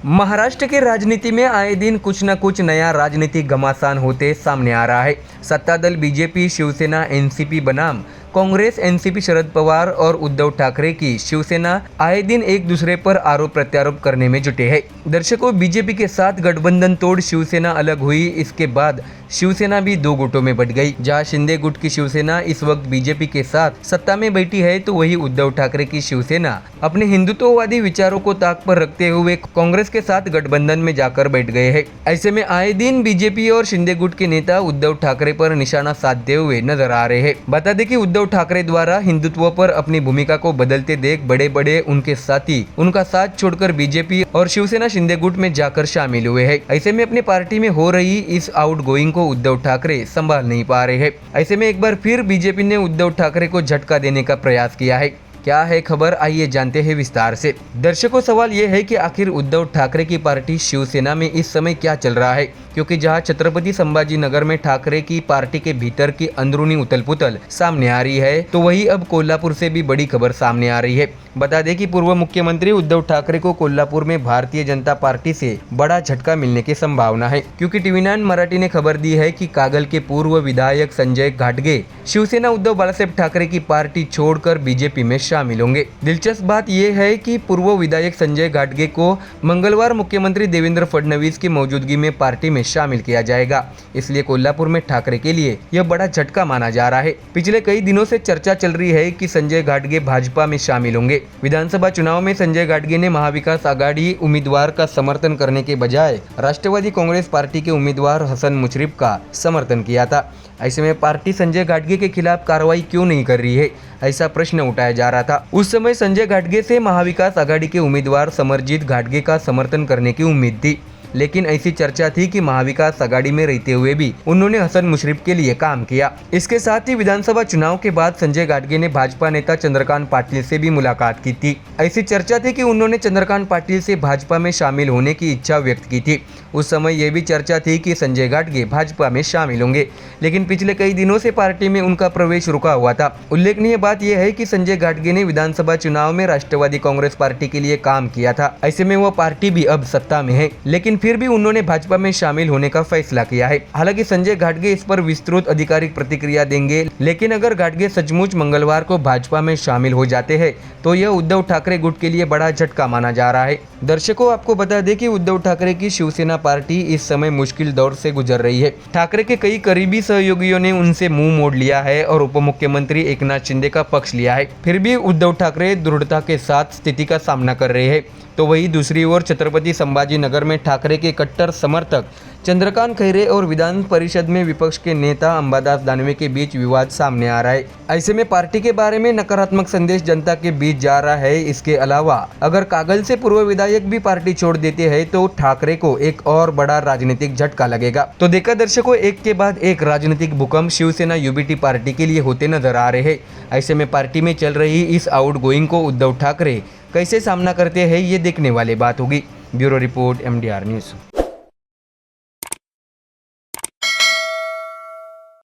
महाराष्ट्र की राजनीति में आए दिन कुछ न कुछ नया राजनीतिक घमासान होते सामने आ रहा है। सत्ता दल बीजेपी, शिवसेना, एनसीपी बनाम कांग्रेस, एनसीपी शरद पवार और उद्धव ठाकरे की शिवसेना आए दिन एक दूसरे पर आरोप प्रत्यारोप करने में जुटे हैं। दर्शकों, बीजेपी के साथ गठबंधन तोड़ शिवसेना अलग हुई। इसके बाद शिवसेना भी दो गुटों में बंट गई। जहां शिंदे गुट की शिवसेना इस वक्त बीजेपी के साथ सत्ता में बैठी है, तो वही उद्धव ठाकरे की शिवसेना अपने हिंदुत्ववादी विचारों को ताक पर रखते हुए कांग्रेस के साथ गठबंधन में जाकर बैठ गए हैं। ऐसे में आए दिन बीजेपी और शिंदे गुट के नेता उद्धव ठाकरे पर निशाना साधते हुए नजर आ रहे हैं। बता दें कि उद्धव ठाकरे द्वारा हिंदुत्व पर अपनी भूमिका को बदलते देख बड़े बड़े उनके साथी उनका साथ छोड़कर बीजेपी और शिवसेना शिंदे गुट में जाकर शामिल हुए हैं। ऐसे में अपनी पार्टी में हो रही इस आउटगोइंग को उद्धव ठाकरे संभाल नहीं पा रहे हैं। ऐसे में एक बार फिर बीजेपी ने उद्धव ठाकरे को झटका देने का प्रयास किया है। क्या है खबर, आइए जानते हैं विस्तार से। दर्शकों, सवाल ये है कि आखिर उद्धव ठाकरे की पार्टी शिवसेना में इस समय क्या चल रहा है, क्योंकि जहां छत्रपति संभाजी नगर में ठाकरे की पार्टी के भीतर की अंदरूनी उथल-पुथल सामने आ रही है, तो वही अब कोल्हापुर से भी बड़ी खबर सामने आ रही है। बता दें कि पूर्व मुख्यमंत्री उद्धव ठाकरे को कोल्हापुर में भारतीय जनता पार्टी से बड़ा झटका मिलने की संभावना है, क्योंकि टीवी9 मराठी ने खबर दी है कि कागल के पूर्व विधायक संजय घाटगे शिवसेना उद्धव बाळासाहेब ठाकरे की पार्टी छोड़कर बीजेपी में शामिल होंगे। दिलचस्प बात यह है कि पूर्व विधायक संजय घाटगे को मंगलवार मुख्यमंत्री देवेंद्र फडणवीस की मौजूदगी में पार्टी में शामिल किया जाएगा। इसलिए कोल्हापुर में ठाकरे के लिए यह बड़ा झटका माना जा रहा है। पिछले कई दिनों से चर्चा चल रही है कि संजय घाटगे भाजपा में शामिल होंगे। विधानसभा चुनाव में संजय घाटगे ने महाविकास आघाड़ी उम्मीदवार का समर्थन करने के बजाय राष्ट्रवादी कांग्रेस पार्टी के उम्मीदवार हसन मुशर्रफ का समर्थन किया था। ऐसे में पार्टी संजय घाटगे के खिलाफ कार्रवाई क्यों नहीं कर रही है, ऐसा प्रश्न उठाया जा रहा था। उस समय संजय घाटगे से महाविकास आघाड़ी के उम्मीदवार समरजीत घाटगे का समर्थन करने की उम्मीद थी, लेकिन ऐसी चर्चा थी कि महाविकास आघाड़ी में रहते हुए भी उन्होंने हसन मुशर्रफ के लिए काम किया। इसके साथ ही विधानसभा चुनाव के बाद संजय घाटगे ने भाजपा नेता चंद्रकांत पाटिल से भी मुलाकात की थी। ऐसी चर्चा थी कि उन्होंने चंद्रकांत पाटिल से भाजपा में शामिल होने की इच्छा व्यक्त की थी। उस समय यह भी चर्चा थी कि संजय घाटगे भाजपा में शामिल होंगे, लेकिन पिछले कई दिनों से पार्टी में उनका प्रवेश रुका हुआ था। उल्लेखनीय बात यह है कि संजय घाटगे ने विधानसभा चुनाव में राष्ट्रवादी कांग्रेस पार्टी के लिए काम किया था। ऐसे में वह पार्टी भी अब सत्ता में है, लेकिन फिर भी उन्होंने भाजपा में शामिल होने का फैसला किया है। हालांकि संजय घाटगे इस पर विस्तृत आधिकारिक प्रतिक्रिया देंगे, लेकिन अगर घाटगे सचमुच मंगलवार को भाजपा में शामिल हो जाते हैं, तो यह उद्धव ठाकरे गुट के लिए बड़ा झटका माना जा रहा है। दर्शकों, आपको बता दें कि उद्धव ठाकरे की शिवसेना पार्टी इस समय मुश्किल दौर से गुजर रही है। ठाकरे के कई करीबी सहयोगियों ने उनसे मुंह मोड़ लिया है और उप मुख्यमंत्री एकनाथ शिंदे का पक्ष लिया है। फिर भी उद्धव ठाकरे दृढ़ता के साथ स्थिति का सामना कर रहे हैं। तो वही दूसरी ओर छत्रपति संभाजी नगर में ठाकरे के कट्टर समर्थक चंद्रकांत खैरे और विधान परिषद में विपक्ष के नेता अंबादास दानवे के बीच विवाद सामने आ रहा है। ऐसे में पार्टी के बारे में नकारात्मक संदेश जनता के बीच जा रहा है। इसके अलावा अगर कागल से पूर्व विधायक भी पार्टी छोड़ देते हैं, तो ठाकरे को एक और बड़ा राजनीतिक झटका लगेगा। तो देखा दर्शकों, एक के बाद एक राजनीतिक भूकंप शिवसेना यूबीटी पार्टी के लिए होते नजर आ रहे हैं। ऐसे में पार्टी में चल रही इस आउटगोइंग को उद्धव ठाकरे कैसे सामना करते हैं, ये देखने वाली बात होगी। Bureau report, MDR news.